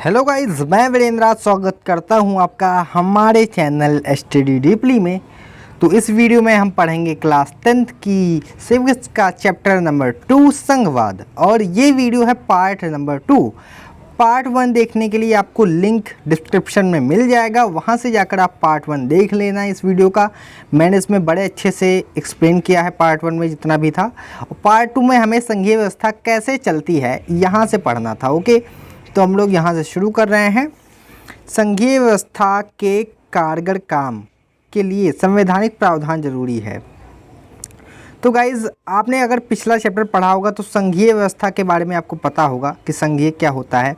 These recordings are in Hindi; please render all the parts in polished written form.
हेलो गाइस, मैं वीरेंद्र स्वागत करता हूं आपका हमारे चैनल स्टडी डीपली में। तो इस वीडियो में हम पढ़ेंगे क्लास 10th की सिविक्स का चैप्टर नंबर 2 संघवाद। और ये वीडियो है पार्ट नंबर 2। पार्ट 1 देखने के लिए आपको लिंक डिस्क्रिप्शन में मिल जाएगा, वहां से जाकर आप पार्ट 1 देख लेना इस वीडियो का। मैंने इसमें बड़े अच्छे से एक्सप्लेन किया है पार्ट 1 में जितना भी था। पार्ट 2 में हमें संघीय व्यवस्था कैसे चलती है यहाँ से पढ़ना था। ओके, तो हम लोग यहाँ से शुरू कर रहे हैं। संघीय व्यवस्था के कारगर काम के लिए संवैधानिक प्रावधान जरूरी है। तो गाइज़, आपने अगर पिछला चैप्टर पढ़ा होगा तो संघीय व्यवस्था के बारे में आपको पता होगा कि संघीय क्या होता है।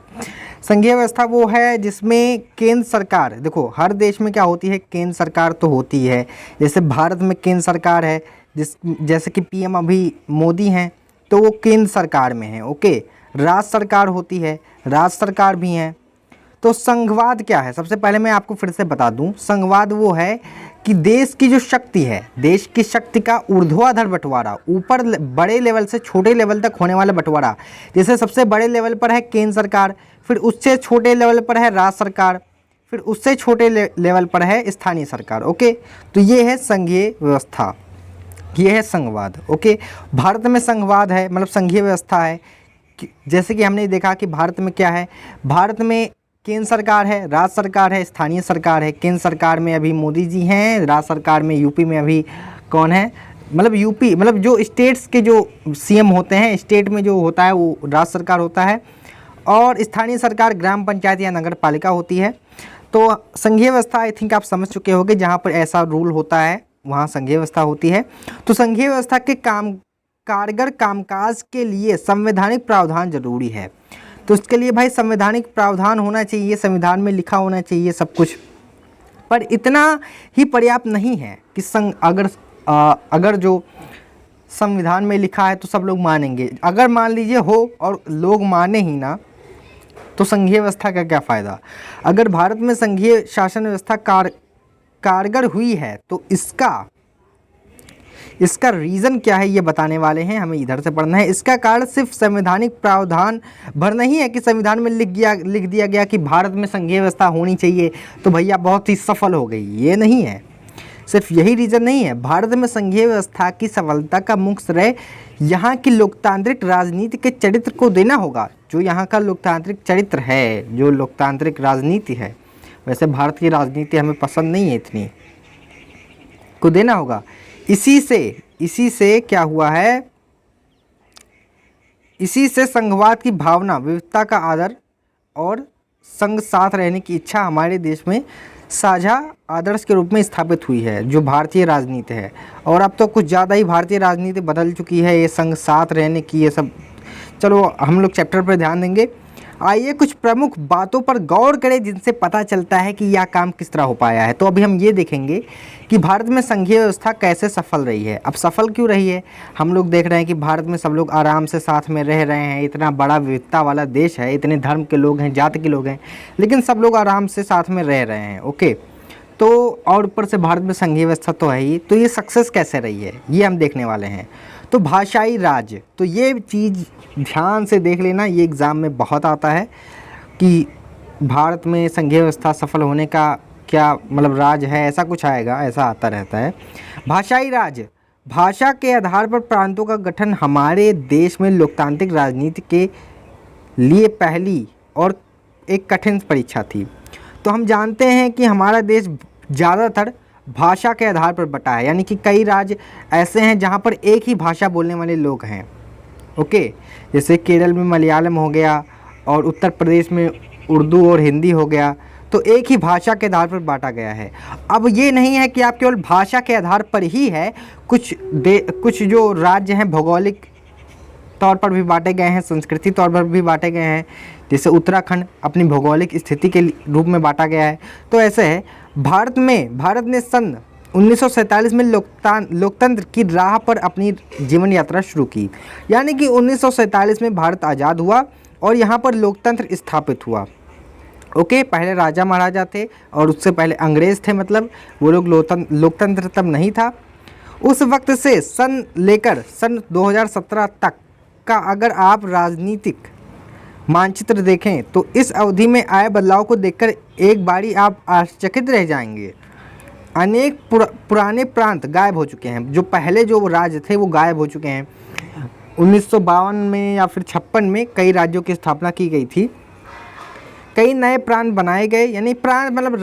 संघीय व्यवस्था वो है जिसमें केंद्र सरकार, देखो हर देश में क्या होती है, केंद्र सरकार तो होती है। जैसे भारत में केंद्र सरकार है, जैसे कि पीएम अभी मोदी हैं तो वो केंद्र सरकार में है। ओके, राज्य सरकार होती है, राज्य सरकार भी हैं। तो संघवाद क्या है, सबसे पहले मैं आपको फिर से बता दूं। संघवाद वो है कि देश की जो शक्ति है, देश की शक्ति का ऊर्ध्वाधर बंटवारा, ऊपर बड़े लेवल से छोटे लेवल तक होने वाला बंटवारा। जैसे सबसे बड़े लेवल पर है केंद्र सरकार, फिर उससे छोटे लेवल पर है राज्य सरकार, फिर उससे छोटे लेवल पर है स्थानीय सरकार। ओके, तो ये है संघीय व्यवस्था, ये है संघवाद। ओके, भारत में संघवाद है, मतलब संघीय व्यवस्था है। जैसे कि हमने देखा कि भारत में क्या है, भारत में केंद्र सरकार है, राज्य सरकार है, स्थानीय सरकार है। केंद्र सरकार में अभी मोदी जी हैं, राज्य सरकार में यूपी में अभी कौन है, मतलब यूपी, मतलब जो स्टेट्स के जो सीएम होते हैं, स्टेट में जो होता है वो राज्य सरकार होता है, और स्थानीय सरकार ग्राम पंचायत या नगर पालिका होती है। तो संघीय व्यवस्था आई थिंक आप समझ चुके होंगे, जहाँ पर ऐसा रूल होता है वहाँ संघीय व्यवस्था होती है। तो संघीय व्यवस्था के कारगर कामकाज के लिए संवैधानिक प्रावधान जरूरी है। तो इसके लिए भाई संवैधानिक प्रावधान होना चाहिए, संविधान में लिखा होना चाहिए सब कुछ। पर इतना ही पर्याप्त नहीं है कि अगर जो संविधान में लिखा है तो सब लोग मानेंगे। अगर मान लीजिए हो और लोग माने ही ना, तो संघीय व्यवस्था का क्या फ़ायदा। अगर भारत में संघीय शासन व्यवस्था कारगर हुई है तो इसका रीज़न क्या है ये बताने वाले हैं, हमें इधर से पढ़ना है। इसका कारण सिर्फ संवैधानिक प्रावधान भर नहीं है कि संविधान में लिख दिया गया कि भारत में संघीय व्यवस्था होनी चाहिए तो भैया बहुत ही सफल हो गई, ये नहीं है। सिर्फ यही रीज़न नहीं है। भारत में संघीय व्यवस्था की सफलता का मुख्य श्रेय यहाँ की लोकतांत्रिक राजनीति के चरित्र को देना होगा। जो यहाँ का लोकतांत्रिक चरित्र है, जो लोकतांत्रिक राजनीति है, वैसे भारत की राजनीति हमें पसंद नहीं है इतनी, को देना होगा। इसी से क्या हुआ है, इसी से संघवाद की भावना, विविधता का आदर और संघ साथ रहने की इच्छा हमारे देश में साझा आदर्श के रूप में स्थापित हुई है, जो भारतीय राजनीति है। और अब तो कुछ ज़्यादा ही भारतीय राजनीति बदल चुकी है, ये संघ साथ रहने की, ये सब चलो हम लोग चैप्टर पर ध्यान देंगे। आइए कुछ प्रमुख बातों पर गौर करें जिनसे पता चलता है कि यह काम किस तरह हो पाया है। तो अभी हम ये देखेंगे कि भारत में संघीय व्यवस्था कैसे सफल रही है। अब सफल क्यों रही है, हम लोग देख रहे हैं कि भारत में सब लोग आराम से साथ में रह रहे हैं। इतना बड़ा विविधता वाला देश है, इतने धर्म के लोग हैं, जाति के लोग हैं, लेकिन सब लोग आराम से साथ में रह रहे हैं। ओके, तो और ऊपर से भारत में संघीय व्यवस्था तो है ही, तो ये सक्सेस कैसे रही है ये हम देखने वाले हैं। तो भाषाई राज्य, तो ये चीज़ ध्यान से देख लेना, ये एग्ज़ाम में बहुत आता है कि भारत में संघीय व्यवस्था सफल होने का क्या मतलब राज्य है, ऐसा कुछ आएगा, ऐसा आता रहता है। भाषाई राज्य, भाषा के आधार पर प्रांतों का गठन हमारे देश में लोकतांत्रिक राजनीति के लिए पहली और एक कठिन परीक्षा थी। तो हम जानते हैं कि हमारा देश ज़्यादातर भाषा के आधार पर बटा है, यानी कि कई राज्य ऐसे हैं जहाँ पर एक ही भाषा बोलने वाले लोग हैं। ओके, जैसे केरल में मलयालम हो गया और उत्तर प्रदेश में उर्दू और हिंदी हो गया, तो एक ही भाषा के आधार पर बांटा गया है। अब ये नहीं है कि आप केवल भाषा के आधार पर ही है, कुछ जो राज्य हैं भौगोलिक तौर पर भी बांटे गए हैं, संस्कृति तौर पर भी बांटे गए हैं। जैसे उत्तराखंड अपनी भौगोलिक स्थिति के रूप में बांटा गया है। तो ऐसे है, भारत ने सन 1947 में लोकतंत्र की राह पर अपनी जीवन यात्रा शुरू की। यानी कि 1947 में भारत आज़ाद हुआ और यहाँ पर लोकतंत्र स्थापित हुआ। ओके, पहले राजा महाराजा थे और उससे पहले अंग्रेज़ थे, मतलब वो लोग लोकतंत्र तब नहीं था। उस वक्त से सन 2017 तक का अगर आप राजनीतिक मानचित्र देखें तो इस अवधि में आए बदलाव को देखकर एक बारी आप आश्चर्यचकित रह जाएंगे। अनेक पुराने प्रांत गायब हो चुके हैं। जो पहले जो राज्य थे वो गायब हो चुके हैं। 1952 में या फिर 56 में कई राज्यों की स्थापना की गई थी। कई नए प्रांत बनाए गए, यानी प्रांत मतलब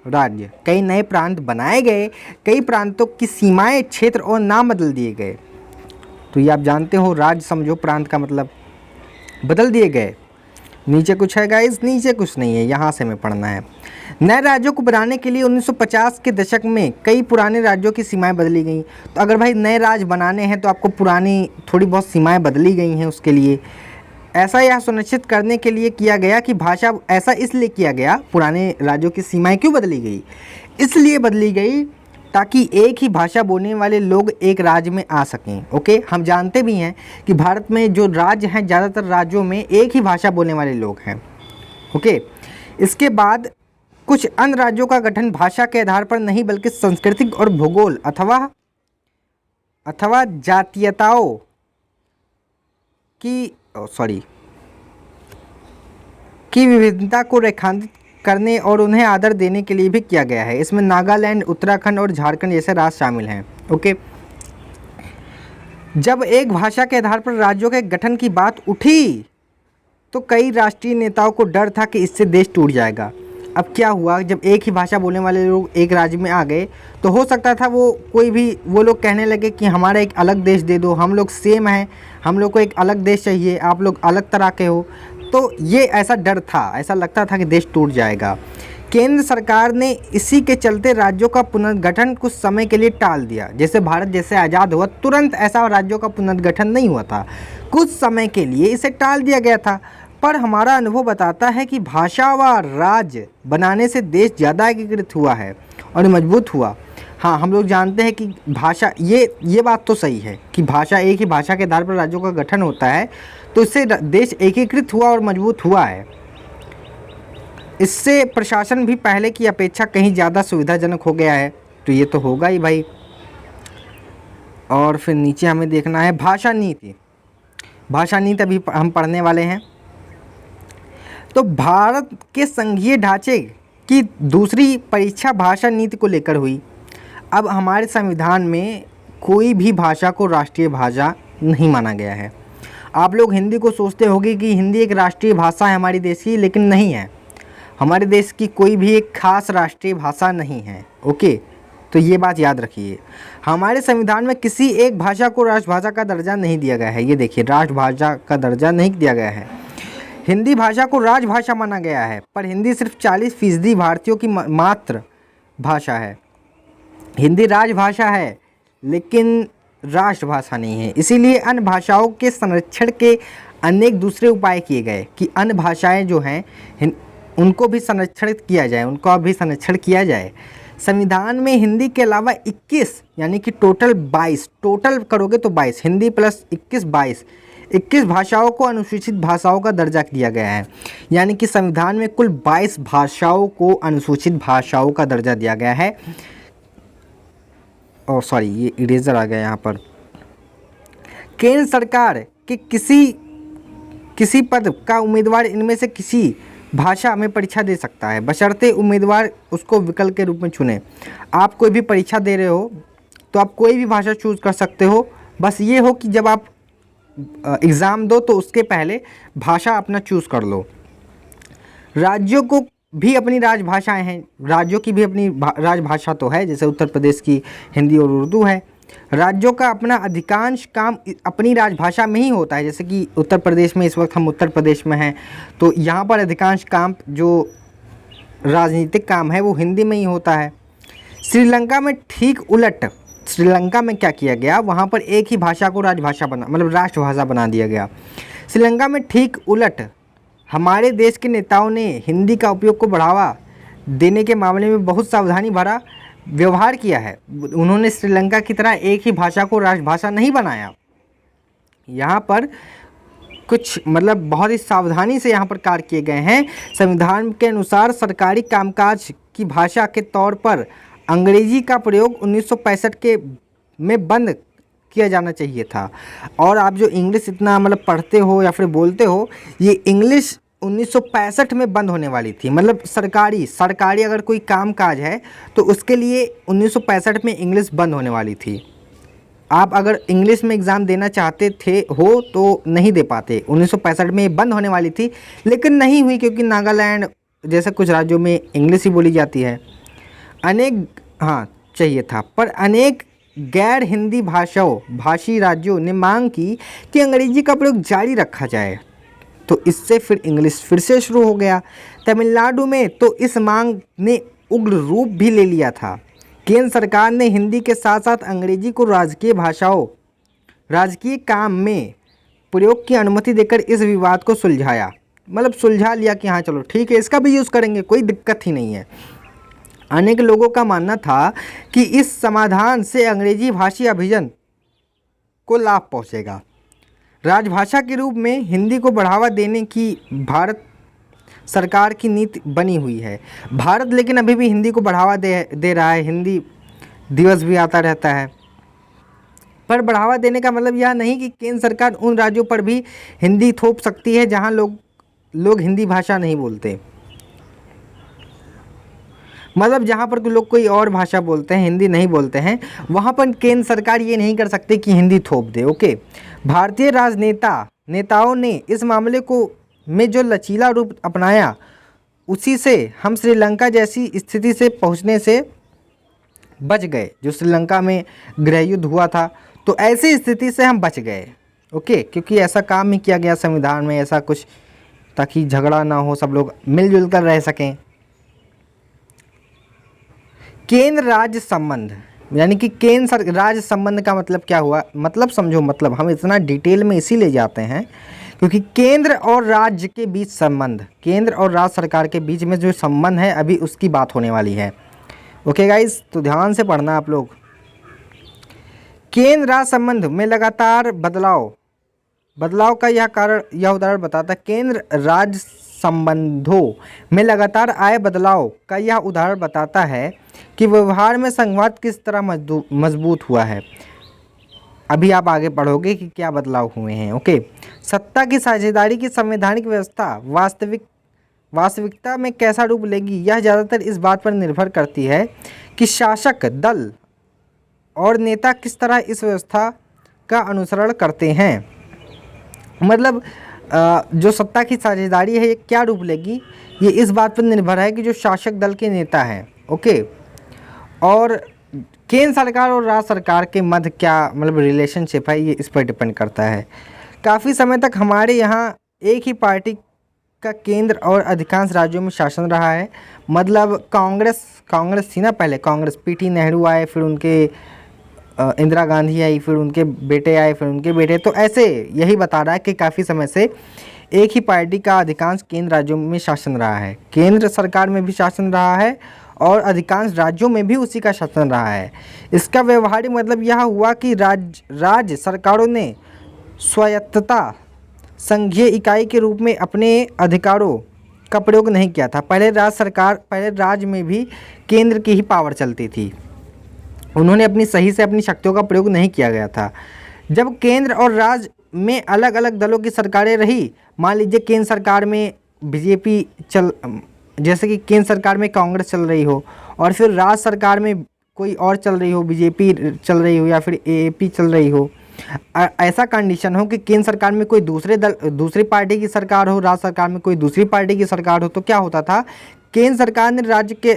राज्य कई नए प्रांत बनाए गए। कई प्रांतों की सीमाएं, क्षेत्र और नाम बदल दिए गए। तो ये आप जानते हो, राज्य समझो, प्रांत का मतलब बदल दिए गए। नीचे कुछ है गाइस? नीचे कुछ नहीं है, यहाँ से हमें पढ़ना है। नए राज्यों को बनाने के लिए 1950 के दशक में कई पुराने राज्यों की सीमाएं बदली गई। तो अगर भाई नए राज्य बनाने हैं तो आपको पुरानी थोड़ी बहुत सीमाएं बदली गई हैं। उसके लिए ऐसा यह सुनिश्चित करने के लिए किया गया कि भाषा, ऐसा इसलिए किया गया, पुराने राज्यों की सीमाएं क्यों बदली गई? इसलिए बदली गई ताकि एक ही भाषा बोलने वाले लोग एक राज्य में आ सकें। ओके, हम जानते भी हैं कि भारत में जो राज्य हैं, ज़्यादातर राज्यों में एक ही भाषा बोलने वाले लोग हैं। ओके, इसके बाद कुछ अन्य राज्यों का गठन भाषा के आधार पर नहीं बल्कि सांस्कृतिक और भूगोल अथवा जातीयताओं की विविधता को रेखांकित करने और उन्हें आदर देने के लिए भी किया गया है। इसमें नागालैंड, उत्तराखंड और झारखंड जैसे राज्य शामिल हैं। ओके, जब एक भाषा के आधार पर राज्यों के गठन की बात उठी तो कई राष्ट्रीय नेताओं को डर था कि इससे देश टूट जाएगा। अब क्या हुआ, जब एक ही भाषा बोलने वाले लोग एक राज्य में आ गए तो हो सकता था वो लोग कहने लगे कि हमारा एक अलग देश दे दो, हम लोग सेम हैं, हम लोग को एक अलग देश चाहिए, आप लोग अलग तरह के हो। तो ये ऐसा डर था, ऐसा लगता था कि देश टूट जाएगा। केंद्र सरकार ने इसी के चलते राज्यों का पुनर्गठन कुछ समय के लिए टाल दिया। जैसे भारत जैसे आज़ाद हुआ, तुरंत ऐसा राज्यों का पुनर्गठन नहीं हुआ था, कुछ समय के लिए इसे टाल दिया गया था। पर हमारा अनुभव बताता है कि भाषा व राज्य बनाने से देश ज़्यादा एकीकृत हुआ है और मजबूत हुआ। हाँ, हम लोग जानते हैं कि भाषा, ये बात तो सही है कि भाषा, एक ही भाषा के आधार पर राज्यों का गठन होता है तो इससे देश एकीकृत हुआ और मजबूत हुआ है। इससे प्रशासन भी पहले की अपेक्षा कहीं ज़्यादा सुविधाजनक हो गया है। तो ये तो होगा ही भाई। और फिर नीचे हमें देखना है भाषा नीति। भाषा नीति अभी हम पढ़ने वाले हैं। तो भारत के संघीय ढांचे की दूसरी परीक्षा भाषा नीति को लेकर हुई। अब हमारे संविधान में कोई भी भाषा को राष्ट्रीय भाषा नहीं माना गया है। आप लोग हिंदी को सोचते होंगे कि हिंदी एक राष्ट्रीय भाषा है हमारी देश की, लेकिन नहीं है। हमारे देश की कोई भी एक खास राष्ट्रीय भाषा नहीं है। ओके, तो ये बात याद रखिए। हमारे संविधान में किसी एक भाषा को राष्ट्रभाषा का दर्जा नहीं दिया गया है। ये देखिए, राष्ट्रभाषा का दर्जा नहीं दिया गया है। हिंदी भाषा को राजभाषा माना गया है, पर हिंदी सिर्फ 40% भारतीयों की मातृ भाषा है। हिंदी राजभाषा है लेकिन राष्ट्रभाषा नहीं है। इसीलिए अन्य भाषाओं के संरक्षण के अनेक दूसरे उपाय किए गए कि अन्य भाषाएं जो हैं उनको भी संरक्षित किया जाए, उनका भी संरक्षण किया जाए। संविधान में हिंदी के अलावा 21, यानी कि टोटल 22, टोटल करोगे तो 22, हिंदी प्लस 21 भाषाओं को अनुसूचित भाषाओं का दर्जा दिया गया है। यानी कि संविधान में कुल 22 भाषाओं को अनुसूचित भाषाओं का दर्जा दिया गया है। और सॉरी, ये इरेजर आ गया यहाँ पर। केंद्र सरकार के किसी पद का उम्मीदवार इनमें से किसी भाषा में परीक्षा दे सकता है, बशर्ते उम्मीदवार उसको विकल्प के रूप में चुने। आप कोई भी परीक्षा दे रहे हो तो आप कोई भी भाषा चूज़ कर सकते हो। बस ये हो कि जब आप एग्ज़ाम दो तो उसके पहले भाषा अपना चूज़ कर लो। राज्यों को भी अपनी राजभाषाएं हैं, राज्यों की भी अपनी राजभाषा तो है, जैसे उत्तर प्रदेश की हिंदी और उर्दू है। राज्यों का अपना अधिकांश काम अपनी राजभाषा में ही होता है। जैसे कि उत्तर प्रदेश में, इस वक्त हम उत्तर प्रदेश में हैं, तो यहाँ पर अधिकांश काम जो राजनीतिक काम है वो हिंदी में ही होता है। श्रीलंका में ठीक उलट, श्रीलंका में क्या किया गया, वहाँ पर एक ही भाषा को राजभाषा मतलब राष्ट्रभाषा बना दिया गया। श्रीलंका में ठीक उलट हमारे देश के नेताओं ने हिंदी का उपयोग को बढ़ावा देने के मामले में बहुत सावधानी भरा व्यवहार किया है। उन्होंने श्रीलंका की तरह एक ही भाषा को राष्ट्रभाषा नहीं बनाया। यहाँ पर कुछ मतलब बहुत ही सावधानी से यहाँ पर कार्य किए गए हैं। संविधान के अनुसार सरकारी कामकाज की भाषा के तौर पर अंग्रेजी का प्रयोग 1965 में बंद किया जाना चाहिए था। और आप जो इंग्लिश इतना मतलब पढ़ते हो या फिर बोलते हो, ये इंग्लिश 1965 में बंद होने वाली थी। मतलब सरकारी अगर कोई काम काज है तो उसके लिए 1965 में इंग्लिश बंद होने वाली थी। आप अगर इंग्लिश में एग्ज़ाम देना चाहते थे हो तो नहीं दे पाते। 1965 में ये बंद होने वाली थी, लेकिन नहीं हुई क्योंकि नागालैंड जैसे कुछ राज्यों में इंग्लिश ही बोली जाती है। चाहिए था, पर अनेक गैर हिंदी भाषी राज्यों ने मांग की कि अंग्रेजी का प्रयोग जारी रखा जाए, तो इससे फिर इंग्लिश फिर से शुरू हो गया। तमिलनाडु में तो इस मांग ने उग्र रूप भी ले लिया था। केंद्र सरकार ने हिंदी के साथ साथ अंग्रेजी को राजकीय काम में प्रयोग की अनुमति देकर इस विवाद को सुलझाया। मतलब सुलझा लिया कि हाँ चलो ठीक है, इसका भी यूज़ करेंगे, कोई दिक्कत ही नहीं है। अनेक लोगों का मानना था कि इस समाधान से अंग्रेजी भाषी अभिजन को लाभ पहुंचेगा। राजभाषा के रूप में हिंदी को बढ़ावा देने की भारत सरकार की नीति बनी हुई है। भारत लेकिन अभी भी हिंदी को बढ़ावा दे रहा है। हिंदी दिवस भी आता रहता है, पर बढ़ावा देने का मतलब यह नहीं कि केंद्र सरकार उन राज्यों पर भी हिंदी थोप सकती है जहां लोग हिंदी भाषा नहीं बोलते। मतलब जहाँ पर लोग कोई और भाषा बोलते हैं, हिंदी नहीं बोलते हैं, वहाँ पर केंद्र सरकार ये नहीं कर सकती कि हिंदी थोप दे। ओके, भारतीय नेताओं ने इस मामले को में जो लचीला रूप अपनाया, उसी से हम श्रीलंका जैसी स्थिति से पहुँचने से बच गए। जो श्रीलंका में गृह युद्ध हुआ था, तो ऐसी स्थिति से हम बच गए। ओके, क्योंकि ऐसा काम ही किया गया संविधान में, ऐसा कुछ, ताकि झगड़ा ना हो, सब लोग मिलजुल कर रह सकें। केंद्र राज्य संबंध, यानी कि केंद्र राज्य संबंध का मतलब क्या हुआ, मतलब समझो। मतलब हम इतना डिटेल में इसीलिए जाते हैं क्योंकि केंद्र और राज्य के बीच संबंध, केंद्र और राज्य सरकार के बीच में जो संबंध है, अभी उसकी बात होने वाली है। ओके गाइस, तो ध्यान से पढ़ना आप लोग। केंद्र राज्य संबंध में लगातार बदलाव का यह उदाहरण बताता है। केंद्र राज्य संबंधों में लगातार आए बदलाव का यह उदाहरण बताता है कि व्यवहार में संघवाद किस तरह मजबूत हुआ है। अभी आप आगे पढ़ोगे कि क्या बदलाव हुए हैं। ओके, सत्ता की साझेदारी की संवैधानिक व्यवस्था वास्तविकता में कैसा रूप लेगी, यह ज़्यादातर इस बात पर निर्भर करती है कि शासक दल और नेता किस तरह इस व्यवस्था का अनुसरण करते हैं। मतलब जो सत्ता की साझेदारी है, ये क्या रूप लेगी, ये इस बात पर निर्भर है कि जो शासक दल के नेता हैं। ओके, और केंद्र सरकार और राज्य सरकार के मध्य क्या मतलब रिलेशनशिप है, ये इस पर डिपेंड करता है। काफ़ी समय तक हमारे यहाँ एक ही पार्टी का केंद्र और अधिकांश राज्यों में शासन रहा है। मतलब कांग्रेस थी ना पहले, कांग्रेस, पीटी नेहरू आए, फिर उनके इंदिरा गांधी आई, फिर उनके बेटे आए, फिर उनके बेटे, तो ऐसे यही बता रहा है कि काफ़ी समय से एक ही पार्टी का अधिकांश केंद्र राज्यों में शासन रहा है। केंद्र सरकार में भी शासन रहा है और अधिकांश राज्यों में भी उसी का शासन रहा है। इसका व्यवहारिक मतलब यह हुआ कि राज्य सरकारों ने स्वायत्तता संघीय इकाई के रूप में अपने अधिकारों का प्रयोग नहीं किया था। पहले राज्य में भी केंद्र की ही पावर चलती थी, उन्होंने अपनी सही से अपनी शक्तियों का प्रयोग नहीं किया गया था। जब केंद्र और राज्य में अलग अलग दलों की सरकारें रही, मान लीजिए केंद्र सरकार में बीजेपी जैसे कि केंद्र सरकार में कांग्रेस चल रही हो और फिर राज्य सरकार में कोई और चल रही हो, बीजेपी चल रही हो या फिर एएपी चल रही हो, ऐसा कंडीशन हो कि केंद्र सरकार में कोई दूसरी पार्टी की सरकार हो, राज्य सरकार में कोई दूसरी पार्टी की सरकार हो, तो क्या होता था, केंद्र सरकार ने राज्य के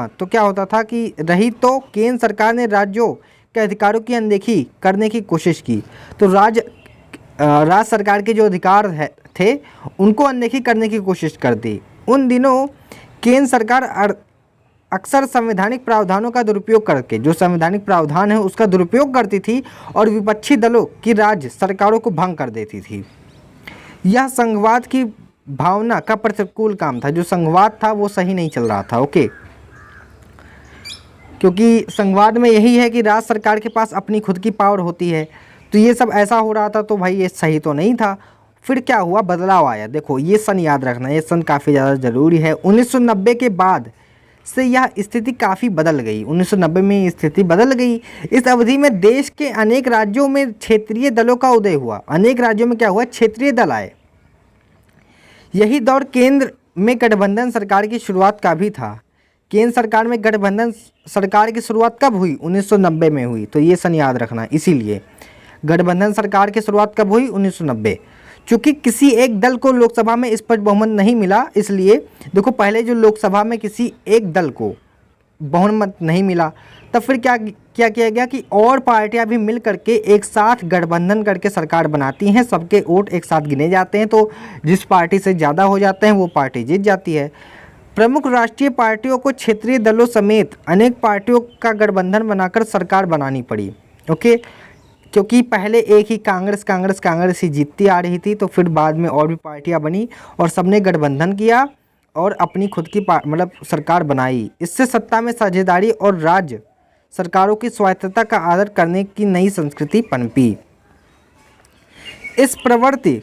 तो क्या होता था कि तो केंद्र सरकार ने राज्यों के अधिकारों की अनदेखी करने की कोशिश की, तो राज्य सरकार के जो अधिकार थे उनको अनदेखी करने की कोशिश कर दी। उन दिनों केंद्र सरकार अक्सर संवैधानिक प्रावधानों का दुरुपयोग करके, जो संवैधानिक प्रावधान है उसका दुरुपयोग करती थी और विपक्षी दलों की राज्य सरकारों को भंग कर देती थी। यह संघवाद की भावना का प्रतिकूल काम था। जो संघवाद था वो सही नहीं चल रहा था। ओके, क्योंकि संघवाद में यही है कि राज्य सरकार के पास अपनी खुद की पावर होती है, तो ये सब ऐसा हो रहा था, तो भाई ये सही तो नहीं था। फिर क्या हुआ, बदलाव आया। देखो ये सन याद रखना, ये सन काफ़ी ज़्यादा ज़रूरी है। 1990 के बाद से यह स्थिति काफ़ी बदल गई। 1990 में ये स्थिति बदल गई। इस अवधि में देश के अनेक राज्यों में क्षेत्रीय दलों का उदय हुआ। अनेक राज्यों में क्या हुआ? क्षेत्रीय दल आए। यही दौर केंद्र में गठबंधन सरकार की शुरुआत का भी था। केंद्र सरकार में गठबंधन सरकार की शुरुआत कब हुई? 1990 में हुई। तो ये सन याद रखना। इसीलिए गठबंधन सरकार की शुरुआत कब हुई? 1990। चूँकि किसी एक दल को लोकसभा में स्पष्ट बहुमत नहीं मिला, इसलिए देखो पहले जो लोकसभा में किसी एक दल को बहुमत नहीं मिला, तब फिर क्या किया गया कि और पार्टियां भी मिल करके एक साथ गठबंधन करके सरकार बनाती हैं। सबके वोट एक साथ गिने जाते हैं, तो जिस पार्टी से ज़्यादा हो जाते हैं वो पार्टी जीत जाती है। प्रमुख राष्ट्रीय पार्टियों को क्षेत्रीय दलों समेत अनेक पार्टियों का गठबंधन बनाकर सरकार बनानी पड़ी। ओके, क्योंकि पहले एक ही कांग्रेस ही जीतती आ रही थी, तो फिर बाद में और भी पार्टियां बनी और सबने गठबंधन किया और अपनी खुद की मतलब सरकार बनाई। इससे सत्ता में साझेदारी और राज्य सरकारों की स्वायत्तता का आदर करने की नई संस्कृति पनपी। इस प्रवृत्ति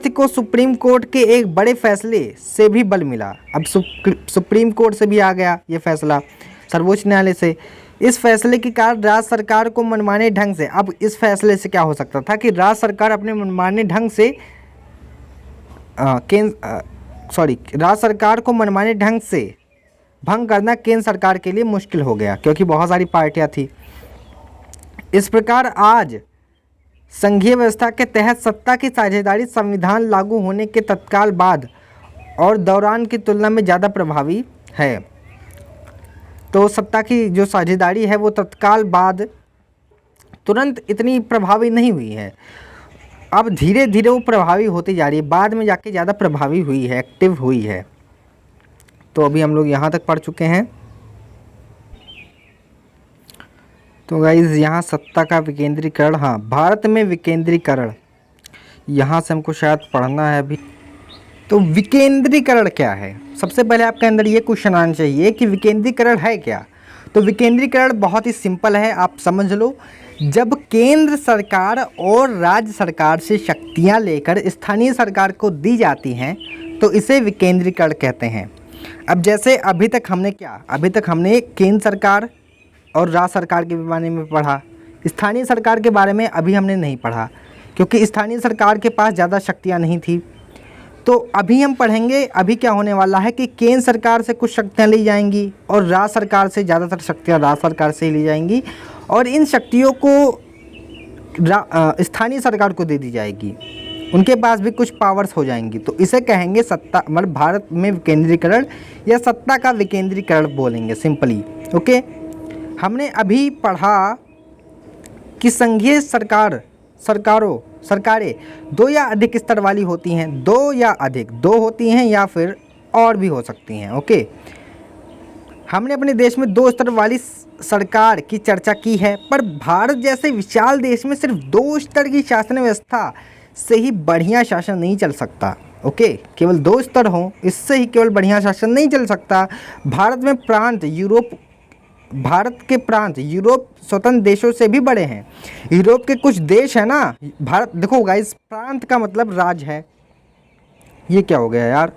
को सुप्रीम कोर्ट के एक बड़े फैसले से भी बल मिला। अब सुप्रीम कोर्ट से भी आ गया ये फैसला, सर्वोच्च न्यायालय से। इस फैसले के कारण राज्य सरकार को मनमाने ढंग से, अब इस फैसले से क्या हो सकता था कि राज्य सरकार अपने मनमाने ढंग से राज्य सरकार को मनमाने ढंग से भंग करना केंद्र सरकार के लिए मुश्किल हो गया, क्योंकि बहुत सारी पार्टियां थी। इस प्रकार आज संघीय व्यवस्था के तहत सत्ता की साझेदारी संविधान लागू होने के तत्काल बाद और दौरान की तुलना में ज़्यादा प्रभावी है। तो सत्ता की जो साझेदारी है वो तत्काल बाद तुरंत इतनी प्रभावी नहीं हुई है, अब धीरे धीरे वो प्रभावी होती जा रही है, बाद में जाके ज़्यादा प्रभावी हुई है, एक्टिव हुई है। तो अभी हम लोग यहाँ तक पढ़ चुके हैं। तो गाइज़ यहाँ सत्ता का विकेंद्रीकरण, हाँ भारत में विकेंद्रीकरण, यहाँ से हमको शायद पढ़ना है अभी। तो विकेंद्रीकरण क्या है? सबसे पहले आपके अंदर ये क्वेश्चन आना चाहिए कि विकेंद्रीकरण है क्या। तो विकेंद्रीकरण बहुत ही सिंपल है, आप समझ लो। जब केंद्र सरकार और राज्य सरकार से शक्तियाँ लेकर स्थानीय सरकार को दी जाती हैं तो इसे विकेंद्रीकरण कहते हैं। अब जैसे अभी तक हमने केंद्र सरकार और राज्य सरकार के बारे में पढ़ा, स्थानीय सरकार के बारे में अभी हमने नहीं पढ़ा, क्योंकि स्थानीय सरकार के पास ज़्यादा शक्तियाँ नहीं थी। तो अभी हम पढ़ेंगे, अभी क्या होने वाला है कि केंद्र सरकार से कुछ शक्तियाँ ली जाएंगी और राज्य सरकार से ज़्यादातर शक्तियाँ राज्य सरकार से ही ली जाएंगी, और इन शक्तियों को स्थानीय सरकार को दे दी जाएगी, उनके पास भी कुछ पावर्स हो जाएंगी। तो इसे कहेंगे सत्ता, मतलब भारत में विकेंद्रीकरण या सत्ता का विकेंद्रीकरण बोलेंगे सिंपली। ओके, हमने अभी पढ़ा कि संघीय सरकारें दो या अधिक स्तर वाली होती हैं, दो होती हैं या फिर और भी हो सकती हैं। ओके, हमने अपने देश में 2 स्तर वाली सरकार की चर्चा की है, पर भारत जैसे विशाल देश में सिर्फ 2 स्तर की शासन व्यवस्था से ही बढ़िया शासन नहीं चल सकता। ओके, केवल 2 स्तर हों, इससे ही केवल बढ़िया शासन नहीं चल सकता। भारत के प्रांत यूरोप स्वतंत्र देशों से भी बड़े हैं। यूरोप के कुछ देश है ना, भारत देखो गाइस, प्रांत का मतलब राज्य है। ये क्या हो गया यार?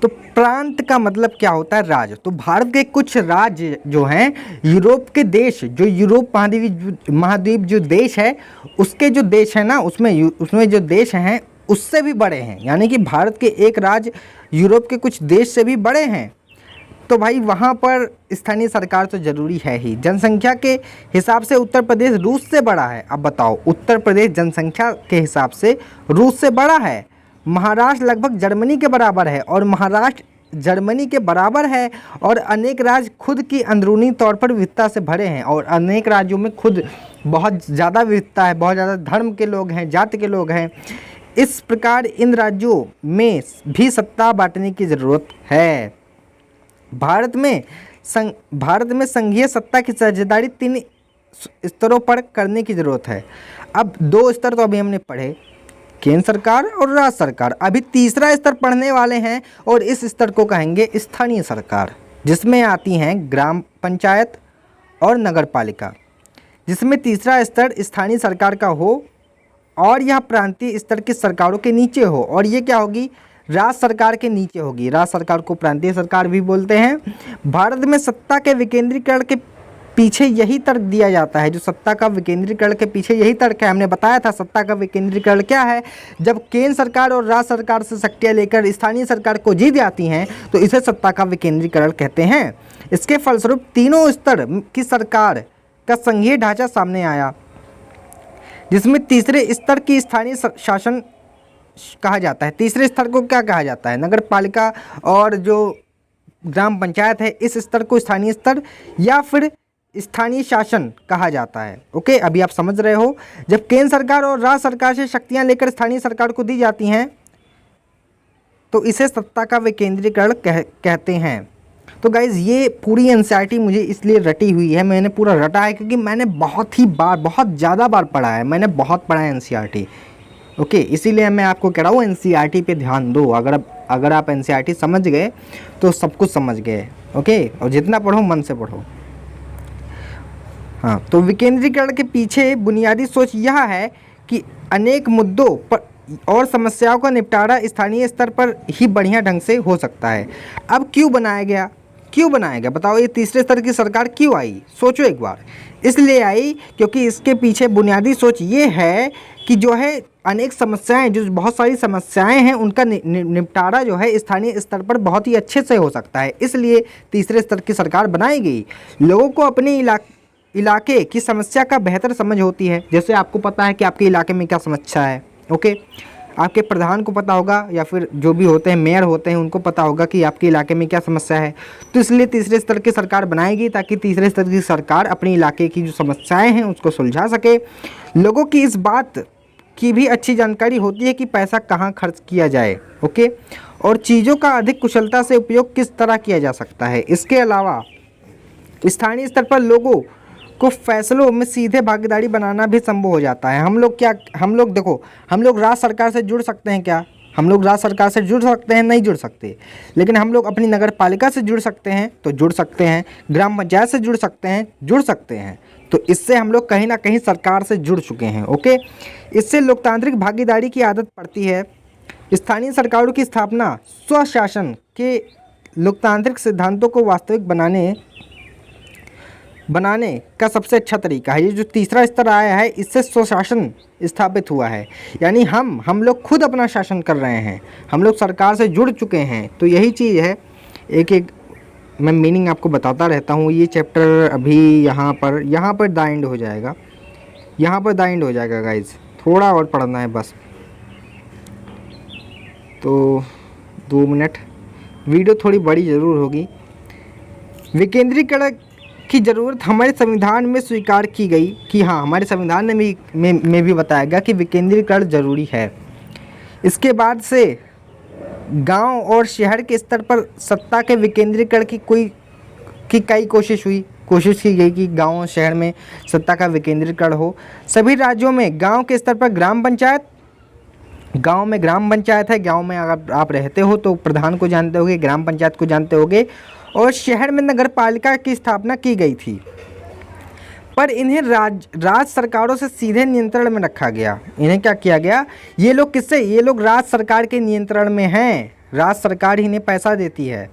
तो प्रांत का मतलब क्या होता है? राज्य। तो भारत के कुछ राज्य जो हैं, यूरोप के देश, जो यूरोप महाद्वीप जो देश है, उसके जो देश है ना, उसमें जो देश हैं उससे भी बड़े हैं। यानी कि भारत के एक राज्य यूरोप के कुछ देश से भी बड़े हैं। तो भाई वहाँ पर स्थानीय सरकार तो ज़रूरी है ही। जनसंख्या के हिसाब से उत्तर प्रदेश रूस से बड़ा है। अब बताओ, उत्तर प्रदेश जनसंख्या के हिसाब से रूस से बड़ा है। महाराष्ट्र लगभग जर्मनी के बराबर है, और महाराष्ट्र जर्मनी के बराबर है, और अनेक राज्य खुद की अंदरूनी तौर पर विविधता से भरे हैं, और अनेक राज्यों में खुद बहुत ज़्यादा विविधता है, बहुत ज़्यादा धर्म के लोग हैं, जाति के लोग हैं। इस प्रकार इन राज्यों में भी सत्ता बांटने की ज़रूरत है। भारत में संघीय सत्ता की साझेदारी 3 स्तरों पर करने की ज़रूरत है। अब 2 स्तर तो अभी हमने पढ़े, केंद्र सरकार और राज्य सरकार। अभी तीसरा स्तर पढ़ने वाले हैं, और इस स्तर को कहेंगे स्थानीय सरकार, जिसमें आती हैं ग्राम पंचायत और नगर पालिका। जिसमें तीसरा स्तर स्थानीय सरकार का हो और यह प्रांतीय स्तर की सरकारों के नीचे हो। और ये क्या होगी? राज्य सरकार के नीचे होगी। राज्य सरकार को प्रांतीय सरकार भी बोलते हैं। भारत में सत्ता के विकेंद्रीकरण के पीछे यही तर्क दिया जाता है। जो सत्ता का विकेंद्रीकरण के पीछे यही तर्क है। हमने बताया था सत्ता का विकेंद्रीकरण क्या है। जब केंद्र सरकार और राज्य सरकार से शक्तियाँ लेकर स्थानीय सरकार को जीत जाती हैं तो इसे सत्ता का विकेंद्रीकरण कहते हैं। इसके फलस्वरूप तीनों स्तर की सरकार का संघीय ढांचा सामने आया, जिसमें तीसरे स्तर की स्थानीय शासन कहा जाता है। तीसरे स्तर को क्या कहा जाता है? नगर पालिका और जो ग्राम पंचायत है, इस स्तर को स्थानीय स्तर या फिर स्थानीय शासन कहा जाता है। ओके, अभी आप समझ रहे हो। जब केंद्र सरकार और राज्य सरकार से शक्तियां लेकर स्थानीय सरकार को दी जाती हैं तो इसे सत्ता का विकेंद्रीकरण कहते हैं। तो गाइज़ ये पूरी एनसीईआरटी मुझे इसलिए रटी हुई है, मैंने पूरा रटा है क्योंकि मैंने बहुत ज़्यादा बार पढ़ा है। मैंने बहुत पढ़ा है एनसीईआरटी। ओके, इसीलिए मैं आपको कह रहा हूँ एनसीईआरटी पे ध्यान दो। अगर आप एनसीईआरटी समझ गए तो सब कुछ समझ गए। ओके, और जितना पढ़ो मन से पढ़ो। हाँ, तो विकेंद्रीकरण के पीछे बुनियादी सोच यह है कि अनेक मुद्दों पर और समस्याओं का निपटारा स्थानीय स्तर पर ही बढ़िया ढंग से हो सकता है। अब क्यों बनाया गया बताओ? ये तीसरे स्तर की सरकार क्यों आई? सोचो एक बार। इसलिए आई क्योंकि इसके पीछे बुनियादी सोच ये है कि जो है अनेक समस्याएं, जो बहुत सारी समस्याएं हैं, उनका निपटारा जो है स्थानीय स्तर पर बहुत ही अच्छे से हो सकता है। इसलिए तीसरे स्तर की सरकार बनाई गई। लोगों को अपने इलाके की समस्या का बेहतर समझ होती है। जैसे आपको पता है कि आपके इलाके में क्या समस्या है। ओके, आपके प्रधान को पता होगा या फिर जो भी होते हैं, मेयर होते हैं, उनको पता होगा कि आपके इलाके में क्या समस्या है। तो इसलिए तीसरे स्तर की सरकार बनाएगी ताकि तीसरे स्तर की सरकार अपने इलाके की जो समस्याएं हैं उसको सुलझा सके। लोगों की इस बात की भी अच्छी जानकारी होती है कि पैसा कहाँ खर्च किया जाए। ओके, और चीज़ों का अधिक कुशलता से उपयोग किस तरह किया जा सकता है। इसके अलावा स्थानीय स्तर पर लोगों को फैसलों में सीधे भागीदारी बनाना भी संभव हो जाता है। हम लोग राज्य सरकार से जुड़ सकते हैं क्या? हम लोग राज्य सरकार से जुड़ सकते हैं? नहीं जुड़ सकते। लेकिन हम लोग अपनी नगर पालिका से जुड़ सकते हैं तो जुड़ सकते हैं। ग्राम पंचायत से जुड़ सकते हैं, जुड़ सकते हैं। तो इससे हम लोग कहीं ना कहीं सरकार से जुड़ चुके हैं। ओके, इससे लोकतांत्रिक भागीदारी की आदत पड़ती है। स्थानीय सरकारों की स्थापना स्वशासन के लोकतांत्रिक सिद्धांतों को वास्तविक बनाने का सबसे अच्छा तरीका है। ये जो तीसरा स्तर आया है, इससे स्वशासन स्थापित हुआ है। यानी हम लोग खुद अपना शासन कर रहे हैं, हम लोग सरकार से जुड़ चुके हैं। तो यही चीज़ है। एक मैं मीनिंग आपको बताता रहता हूँ। ये चैप्टर अभी यहाँ पर द एंड हो जाएगा। यहाँ पर द एंड हो जाएगा गाइज। थोड़ा और पढ़ना है बस। तो 2 मिनट, वीडियो थोड़ी बड़ी ज़रूर होगी। विकेंद्रीकरण की ज़रूरत हमारे संविधान में स्वीकार की गई कि हाँ, हमारे संविधान में भी बताया गया कि विकेंद्रीकरण जरूरी है। इसके बाद से गांव और शहर के स्तर पर सत्ता के विकेंद्रीकरण की कई कोशिश की गई कि गांव और शहर में सत्ता का विकेंद्रीकरण हो। सभी राज्यों में गांव के स्तर पर ग्राम पंचायत है। गांव में अगर आप रहते हो तो प्रधान को जानते होगे, ग्राम पंचायत को जानते होगे। और शहर में नगर पालिका की स्थापना की गई थी, पर इन्हें राज्य सरकारों से सीधे नियंत्रण में रखा गया। इन्हें क्या किया गया? ये लोग राज्य सरकार के नियंत्रण में हैं। राज्य सरकार इन्हें पैसा देती है।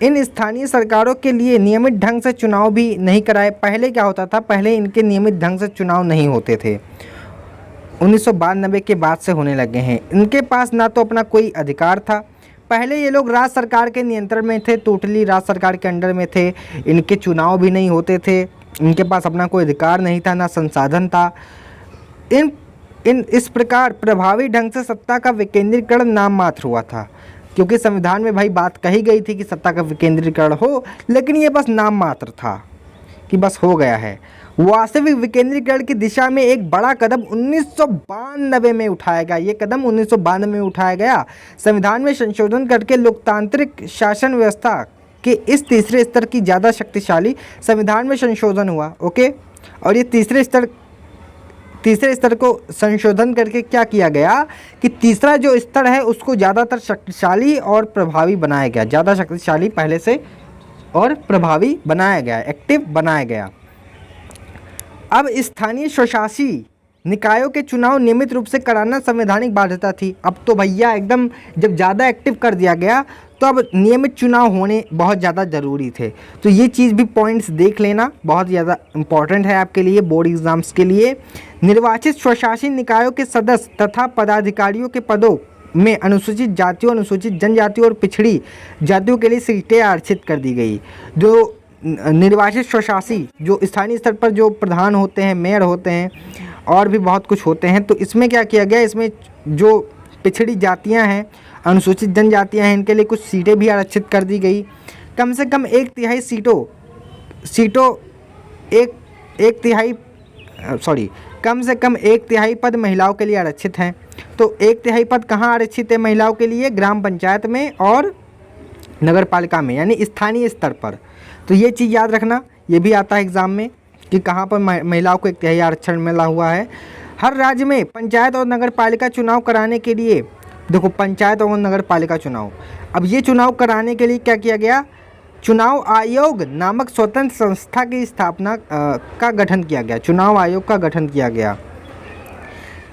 इन स्थानीय सरकारों के लिए नियमित ढंग से चुनाव भी नहीं कराए। पहले क्या होता था? पहले इनके नियमित ढंग से चुनाव नहीं होते थे। 1992 के बाद से होने लगे हैं। इनके पास ना तो अपना कोई अधिकार था। पहले ये लोग राज्य सरकार के नियंत्रण में थे, टोटली राज्य सरकार के अंडर में थे। इनके चुनाव भी नहीं होते थे। इनके पास अपना कोई अधिकार नहीं था, ना संसाधन था। इस प्रकार प्रभावी ढंग से सत्ता का विकेंद्रीकरण नाम मात्र हुआ था। क्योंकि संविधान में भाई बात कही गई थी कि सत्ता का विकेंद्रीकरण हो, लेकिन ये बस नाम मात्र था कि बस हो गया है। वास्तविक विकेंद्रीकरण की दिशा में एक बड़ा कदम 1992 में उठाया गया। ये कदम 1992 में उठाया गया। संविधान में संशोधन करके लोकतांत्रिक शासन व्यवस्था के इस तीसरे स्तर की ज़्यादा शक्तिशाली संविधान में संशोधन हुआ। ओके, और ये तीसरे स्तर को संशोधन करके क्या किया गया कि तीसरा जो स्तर है उसको ज़्यादातर शक्तिशाली और प्रभावी बनाया गया। ज़्यादा शक्तिशाली पहले से और प्रभावी बनाया गया, एक्टिव बनाया गया। अब स्थानीय स्वशासी निकायों के चुनाव नियमित रूप से कराना संवैधानिक बाध्यता थी। अब तो भैया एकदम जब ज़्यादा एक्टिव कर दिया गया तो अब नियमित चुनाव होने बहुत ज़्यादा ज़रूरी थे। तो ये चीज़ भी पॉइंट्स देख लेना, बहुत ज़्यादा इम्पॉर्टेंट है आपके लिए बोर्ड एग्ज़ाम्स के लिए। निर्वाचित स्वशासी निकायों के सदस्य तथा पदाधिकारियों के पदों में अनुसूचित जातियों, अनुसूचित जनजातियों और पिछड़ी जातियों के लिए सीटें आरक्षित कर दी गई। जो निर्वाचित स्वशासी जो स्थानीय स्तर पर जो प्रधान होते हैं, मेयर होते हैं और भी बहुत कुछ होते हैं, तो इसमें क्या किया गया, इसमें जो पिछड़ी जातियां हैं, अनुसूचित जनजातियां हैं, इनके लिए कुछ सीटें भी आरक्षित कर दी गई। कम से कम 1/3 कम से कम 1/3 पद महिलाओं के लिए आरक्षित हैं। तो 1/3 पद कहाँ आरक्षित है महिलाओं के लिए? ग्राम पंचायत में और नगर पालिका में, यानी स्थानीय स्तर पर। तो ये चीज़ याद रखना, ये भी आता है एग्ज़ाम में कि कहाँ पर महिलाओं को 1/3 आरक्षण मिला हुआ है। हर राज्य में पंचायत और नगर पालिका चुनाव कराने के लिए, देखो पंचायत और नगर पालिका चुनाव, अब ये चुनाव कराने के लिए क्या किया गया, चुनाव आयोग नामक स्वतंत्र संस्था की स्थापना का गठन किया गया। चुनाव आयोग का गठन किया गया।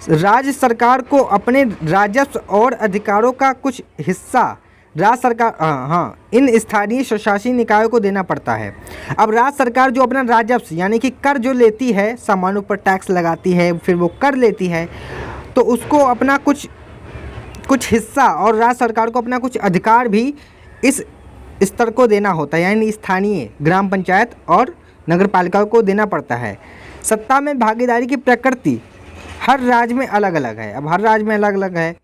राज्य सरकार को अपने राजस्व और अधिकारों का कुछ हिस्सा राज्य सरकार इन स्थानीय स्वशासी निकायों को देना पड़ता है। अब राज्य सरकार जो अपना राजस्व यानी कि कर जो लेती है, सामानों पर टैक्स लगाती है, फिर वो कर लेती है, तो उसको अपना कुछ हिस्सा और राज्य सरकार को अपना कुछ अधिकार भी इस स्तर को देना होता है, यानी स्थानीय ग्राम पंचायत और नगर पालिका को देना पड़ता है। सत्ता में भागीदारी की प्रकृति हर राज्य में अलग अलग है। अब हर राज्य में अलग अलग है।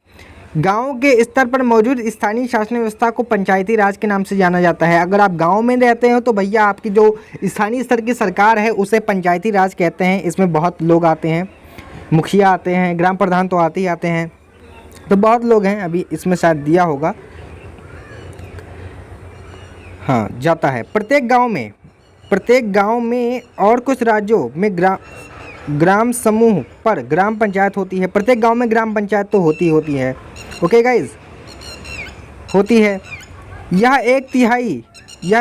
गांव के स्तर पर मौजूद स्थानीय शासन व्यवस्था को पंचायती राज के नाम से जाना जाता है। अगर आप गांव में रहते हो तो भैया आपकी जो स्थानीय स्तर की सरकार है उसे पंचायती राज कहते हैं। इसमें बहुत लोग आते हैं, मुखिया आते हैं, ग्राम प्रधान तो आते ही आते हैं, तो बहुत लोग हैं। अभी इसमें शायद दिया होगा, हाँ जाता है। प्रत्येक गांव में और कुछ राज्यों में ग्राम समूह पर ग्राम पंचायत होती है। प्रत्येक गांव में ग्राम पंचायत तो होती है। ओके गाइज, होती है। यह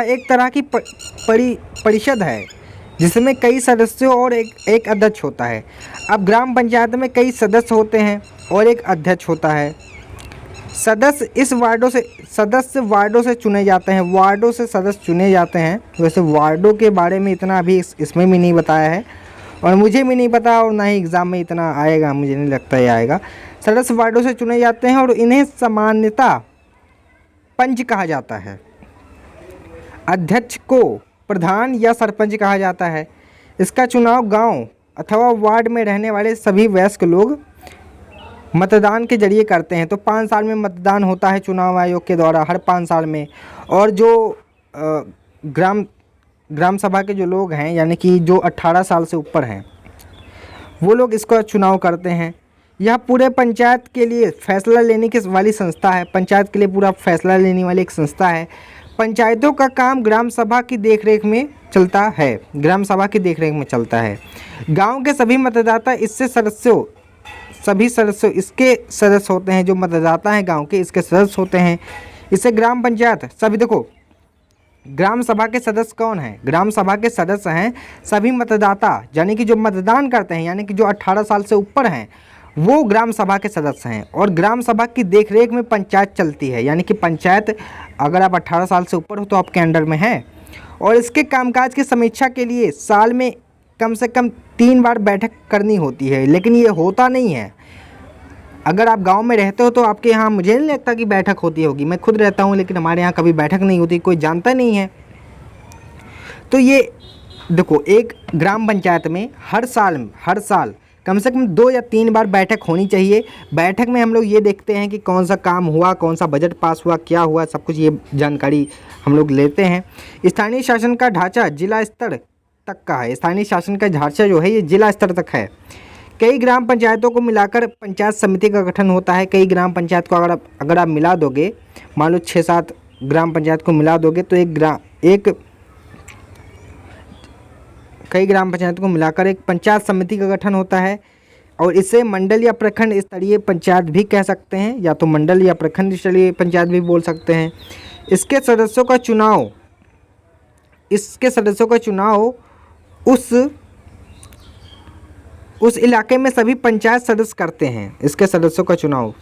एक तरह की परिषद है जिसमें कई सदस्यों और एक अध्यक्ष होता है। अब ग्राम पंचायत में कई सदस्य होते हैं और एक अध्यक्ष होता है। सदस्य वार्डों से चुने जाते हैं। वार्डों से सदस्य चुने जाते हैं। वैसे वार्डों के बारे में इतना अभी इसमें भी नहीं बताया है और मुझे भी नहीं पता, और ना ही एग्ज़ाम में इतना आएगा, मुझे नहीं लगता ये आएगा। सदस्य वार्डों से चुने जाते हैं और इन्हें सामान्यतः पंच कहा जाता है। अध्यक्ष को प्रधान या सरपंच कहा जाता है। इसका चुनाव गांव अथवा वार्ड में रहने वाले सभी वयस्क लोग मतदान के जरिए करते हैं। तो 5 साल में मतदान होता है चुनाव आयोग के द्वारा, हर 5 साल में। और जो ग्राम सभा के जो लोग हैं, यानी कि जो 18 साल से ऊपर हैं, वो लोग इसका चुनाव करते हैं। यह पूरे पंचायत के लिए फैसला लेने की वाली संस्था है। पंचायत के लिए पूरा फैसला लेने वाली एक संस्था है। पंचायतों का काम ग्राम सभा की देखरेख में चलता है। ग्राम सभा की देखरेख में चलता है। गांव के सभी मतदाता इसके सदस्य होते हैं। जो मतदाता हैं गांव के, इसके सदस्य होते हैं। इससे ग्राम पंचायत सभी, देखो ग्राम सभा के सदस्य कौन हैं? ग्राम सभा के सदस्य हैं सभी मतदाता, यानी कि जो मतदान करते हैं, यानी कि जो 18 साल से ऊपर हैं, वो ग्राम सभा के सदस्य हैं। और ग्राम सभा की देखरेख में पंचायत चलती है, यानी कि पंचायत अगर आप 18 साल से ऊपर हो तो आपके अंडर में है। और इसके कामकाज की समीक्षा के लिए साल में कम से कम 3 बार बैठक करनी होती है, लेकिन ये होता नहीं है। अगर आप गांव में रहते हो तो आपके यहाँ मुझे नहीं लगता कि बैठक होती होगी। मैं खुद रहता हूँ, लेकिन हमारे यहाँ कभी बैठक नहीं होती, कोई जानता नहीं है। तो ये देखो, एक ग्राम पंचायत में हर साल कम से कम 2 या 3 बार बैठक होनी चाहिए। बैठक में हम लोग ये देखते हैं कि कौन सा काम हुआ, कौन सा बजट पास हुआ, क्या हुआ, सब कुछ ये जानकारी हम लोग लेते हैं। स्थानीय शासन का ढांचा जिला स्तर तक का है। स्थानीय शासन का ढांचा जो है ये जिला स्तर तक है। कई ग्राम पंचायतों को मिलाकर पंचायत समिति का गठन होता है। कई ग्राम पंचायत को अगर आप मिला दोगे, मान लो 6-7 ग्राम पंचायत को मिला दोगे तो कई ग्राम पंचायत को मिलाकर एक पंचायत समिति का गठन होता है। और इसे मंडल या प्रखंड स्तरीय पंचायत भी कह सकते हैं, या तो मंडल या प्रखंड स्तरीय पंचायत भी बोल सकते हैं। इसके सदस्यों का चुनाव उस उस इलाके में सभी पंचायत सदस्य करते हैं इसके सदस्यों का चुनाव।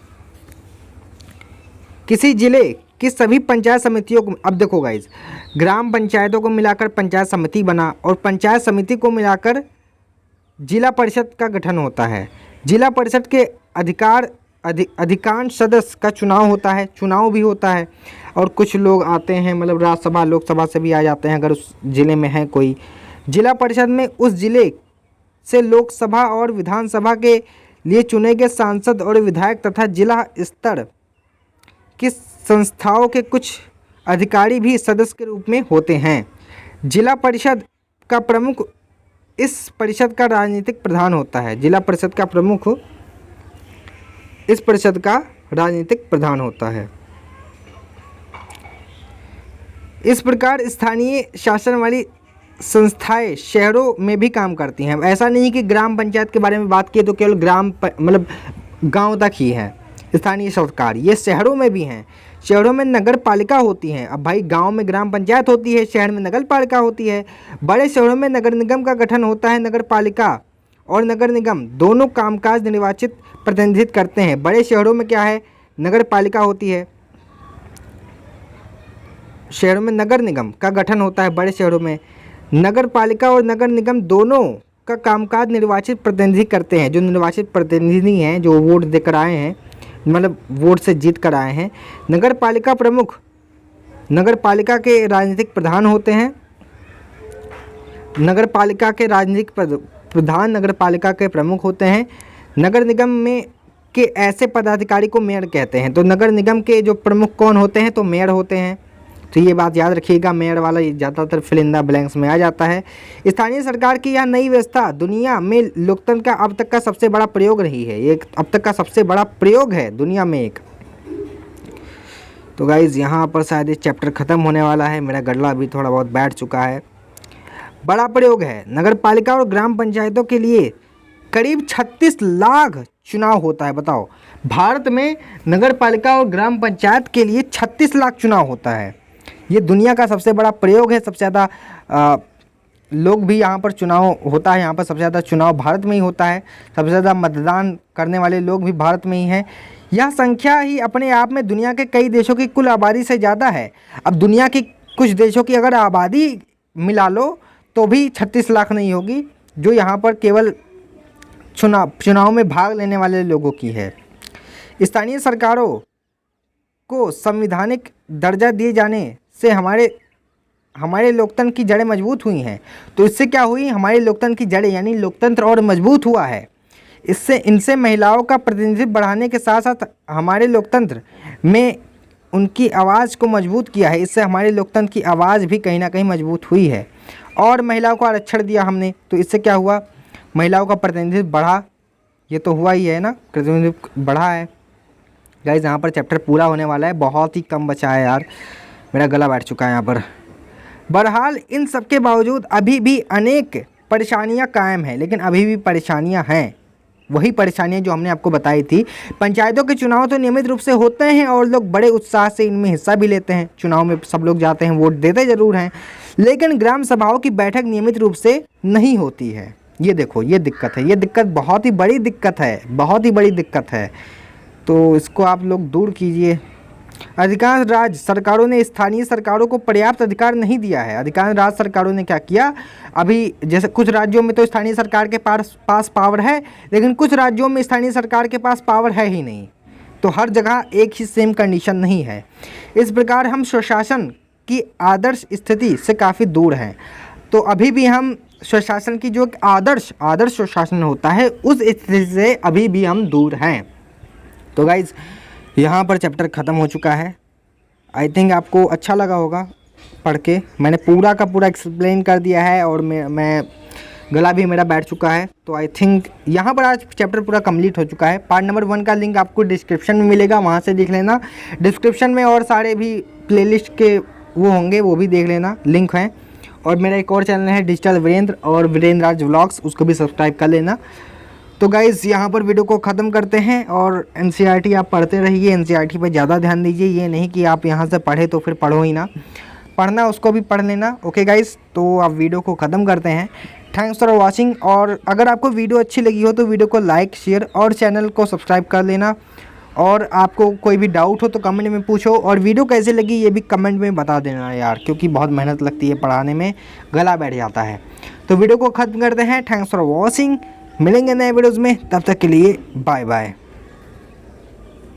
किसी जिले की सभी पंचायत समितियों को, अब देखो गाइज, ग्राम पंचायतों को मिलाकर पंचायत समिति बना और पंचायत समिति को मिलाकर जिला परिषद का गठन होता है। जिला परिषद के अधिकांश सदस्य का चुनाव होता है, चुनाव भी होता है और कुछ लोग आते हैं, मतलब राज्यसभा लोकसभा से भी आ जाते हैं अगर उस ज़िले में है कोई। जिला परिषद में उस ज़िले से लोकसभा और विधानसभा के लिए चुने गए सांसद और विधायक तथा जिला स्तर की संस्थाओं के कुछ अधिकारी भी सदस्य के रूप में होते हैं। जिला परिषद का प्रमुख इस परिषद का राजनीतिक प्रधान होता है। जिला परिषद का प्रमुख इस परिषद का राजनीतिक प्रधान होता है। इस प्रकार स्थानीय शासन वाली संस्थाएं शहरों में भी काम करती हैं। ऐसा नहीं कि ग्राम पंचायत के बारे में बात की तो केवल मतलब गांव तक ही है स्थानीय सरकार, ये शहरों में भी हैं। शहरों में नगर पालिका होती हैं। अब भाई गांव में ग्राम पंचायत होती है, शहर में नगर पालिका होती है। बड़े शहरों में नगर निगम का गठन होता है। नगर पालिका और नगर निगम दोनों कामकाज निर्वाचित प्रतिनिधित्व करते हैं। बड़े शहरों में क्या है, नगर पालिका होती है, शहरों में नगर निगम का गठन होता है। बड़े शहरों में नगर पालिका और नगर निगम दोनों का कामकाज निर्वाचित प्रतिनिधि करते हैं। जो निर्वाचित प्रतिनिधि हैं, जो वोट देकर आए हैं, मतलब वोट से जीत कर आए हैं। नगर पालिका प्रमुख नगर पालिका के राजनीतिक प्रधान होते हैं। नगर पालिका के राजनीतिक प्रधान नगर पालिका के प्रमुख होते हैं। नगर निगम में के ऐसे पदाधिकारी को मेयर कहते हैं। तो नगर निगम के जो प्रमुख कौन होते हैं, तो मेयर होते हैं। तो ये बात याद रखिएगा, मेयर वाला ज़्यादातर फिल इन द ब्लैंक्स में आ जाता है। स्थानीय सरकार की यह नई व्यवस्था दुनिया में लोकतंत्र का अब तक का सबसे बड़ा प्रयोग रही है। ये अब तक का सबसे बड़ा प्रयोग है दुनिया में एक। तो गाइज़ यहाँ पर शायद ये चैप्टर ख़त्म होने वाला है। मेरा गला अभी थोड़ा बहुत बैठ चुका है। बड़ा प्रयोग है। नगर पालिका और ग्राम पंचायतों के लिए करीब 36 लाख चुनाव होता है। बताओ, भारत में नगर पालिका और ग्राम पंचायत के लिए 36 लाख चुनाव होता है। ये दुनिया का सबसे बड़ा प्रयोग है। सबसे ज़्यादा लोग भी यहाँ पर चुनाव होता है। यहाँ पर सबसे ज़्यादा चुनाव भारत में ही होता है। सबसे ज़्यादा मतदान करने वाले लोग भी भारत में ही हैं। यह संख्या ही अपने आप में दुनिया के कई देशों की कुल आबादी से ज़्यादा है। अब दुनिया की कुछ देशों की अगर आबादी मिला लो तो भी 36 लाख नहीं होगी, जो यहाँ पर केवल चुनाव में भाग लेने वाले लोगों की है। स्थानीय सरकारों को संवैधानिक दर्जा दिए जाने से हमारे लोकतंत्र की जड़ें मजबूत हुई हैं। तो इससे क्या हुई, हमारे लोकतंत्र की जड़ें यानी लोकतंत्र और मजबूत हुआ है। इनसे महिलाओं का प्रतिनिधित्व बढ़ाने के साथ साथ हमारे लोकतंत्र में उनकी आवाज़ को मजबूत किया है। इससे हमारे लोकतंत्र की आवाज़ भी कहीं ना कहीं मजबूत हुई है। और महिलाओं को आरक्षण दिया हमने, तो इससे क्या हुआ, महिलाओं का प्रतिनिधित्व बढ़ा। ये तो हुआ ही है ना, प्रतिनिधित्व बढ़ा है। गाइस यहाँ पर चैप्टर पूरा होने वाला है, बहुत ही कम बचा है यार, मेरा गला बैठ चुका है यहाँ पर। बहरहाल इन सब के बावजूद अभी भी अनेक परेशानियाँ कायम हैं, लेकिन अभी भी परेशानियाँ हैं, वही परेशानियाँ जो हमने आपको बताई थी। पंचायतों के चुनाव तो नियमित रूप से होते हैं और लोग बड़े उत्साह से इनमें हिस्सा भी लेते हैं। चुनाव में सब लोग जाते हैं, वोट देते ज़रूर हैं, लेकिन ग्राम सभाओं की बैठक नियमित रूप से नहीं होती है। ये देखो, ये दिक्कत है, ये दिक्कत बहुत ही बड़ी दिक्कत है, बहुत ही बड़ी दिक्कत है। तो इसको आप लोग दूर कीजिए। अधिकांश राज्य सरकारों ने स्थानीय सरकारों को पर्याप्त अधिकार नहीं दिया है। अधिकांश राज्य सरकारों ने क्या किया, अभी जैसे कुछ राज्यों में तो स्थानीय सरकार के पास पावर है, लेकिन कुछ राज्यों में स्थानीय सरकार के पास पावर है ही नहीं। तो हर जगह एक ही सेम कंडीशन नहीं है। इस प्रकार हम स्वशासन की आदर्श स्थिति से काफ़ी दूर हैं। तो अभी भी हम स्वशासन की जो आदर्श स्वशासन होता है उस स्थिति से अभी भी हम दूर हैं। तो गाइज़ यहाँ पर चैप्टर ख़त्म हो चुका है। आई थिंक आपको अच्छा लगा होगा पढ़ के। मैंने पूरा का पूरा एक्सप्लेन कर दिया है और मैं गला भी मेरा बैठ चुका है। तो आई थिंक यहाँ पर आज चैप्टर पूरा कंप्लीट हो चुका है। पार्ट नंबर 1 का लिंक आपको डिस्क्रिप्शन में मिलेगा, वहाँ से देख लेना। डिस्क्रिप्शन में और सारे भी प्लेलिस्ट के वो होंगे, वो भी देख लेना, लिंक हैं। और मेरा एक और चैनल है डिजिटल वीरेंद्र और वीरेंद्र राज व्लॉग्स, उसको भी सब्सक्राइब कर लेना। तो गाइज़ यहाँ पर वीडियो को ख़त्म करते हैं और एनसीईआरटी आप पढ़ते रहिए, एनसीईआरटी पर ज़्यादा ध्यान दीजिए। ये नहीं कि आप यहाँ से पढ़े तो फिर पढ़ो ही ना, पढ़ना उसको भी पढ़ लेना। ओके गाइज़, तो आप वीडियो को ख़त्म करते हैं। Thanks for watching. और अगर आपको वीडियो अच्छी लगी हो तो वीडियो को लाइक, शेयर और चैनल को सब्सक्राइब कर लेना। और आपको कोई भी डाउट हो तो कमेंट में पूछो, और वीडियो कैसे लगी ये भी कमेंट में बता देना यार, क्योंकि बहुत मेहनत लगती है पढ़ाने में, गला बैठ जाता है। तो वीडियो को ख़त्म करते हैं। Thanks for watching. मिलेंगे नए वीडियोज़ में, तब तक के लिए बाय बाय।